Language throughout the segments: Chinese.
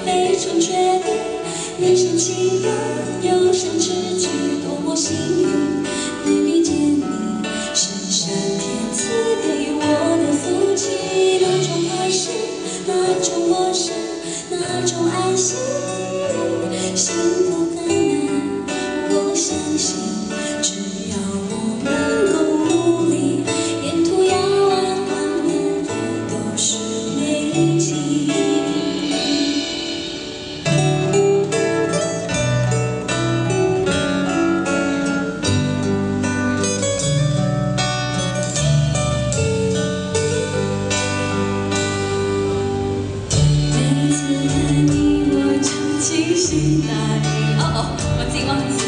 非常确定，人生情感有生之举，多么幸运能遇见你，是上天赐给我的福气。那种合适，那种陌生，那种爱心，幸福更难。我相信，只要我们够努力，沿途遥望旁人也都是美景。每次看你，我就清醒大意。我自己忘词。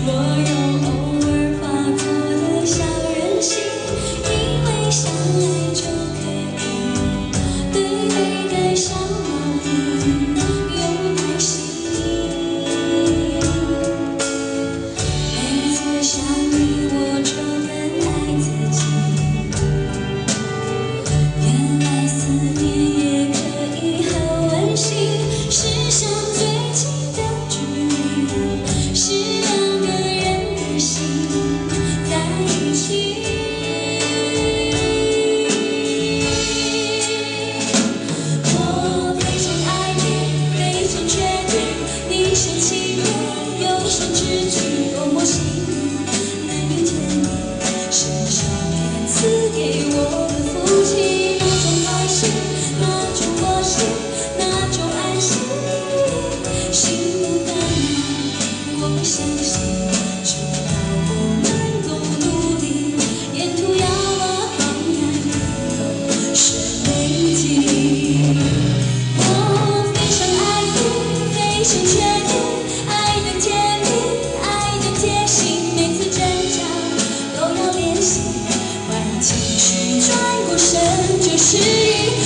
我有偶尔发作的小任性，因为想爱就可以，对每个小毛病有耐心。每次想你，我就更爱自己。原来思念也可以很温馨，世上最近的距离是两个人的心在一起。我非常爱你，非常确定，你是情人，有生之举，多么幸运能遇见你，是上天赐给我的福气。那种开心，那种陌生，那种安心，幸福的难。我相信，只要我们够努力，沿途遥望旁人都是美景。我非常爱你，非常确定，爱的甜蜜，爱的贴心，每次争吵都要练习，换情绪转过身就适应。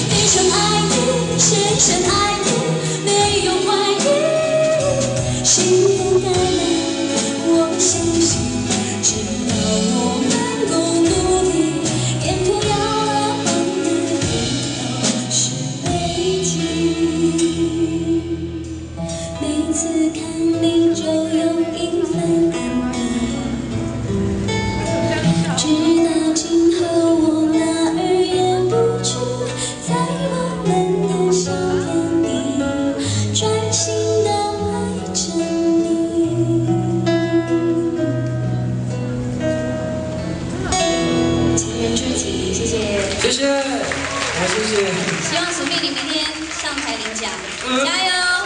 非常爱你，深深爱你，没有怀疑，幸福的难。我相信，只要我们够努力，沿途遥望旁人也都是美景。每次看你就有一份安定，直到今后我哪儿也不去，在我们的小天地专心地爱着你。情人知己，谢谢。谢谢，好，谢谢。希望苏蜜你明天上台领奖，加油！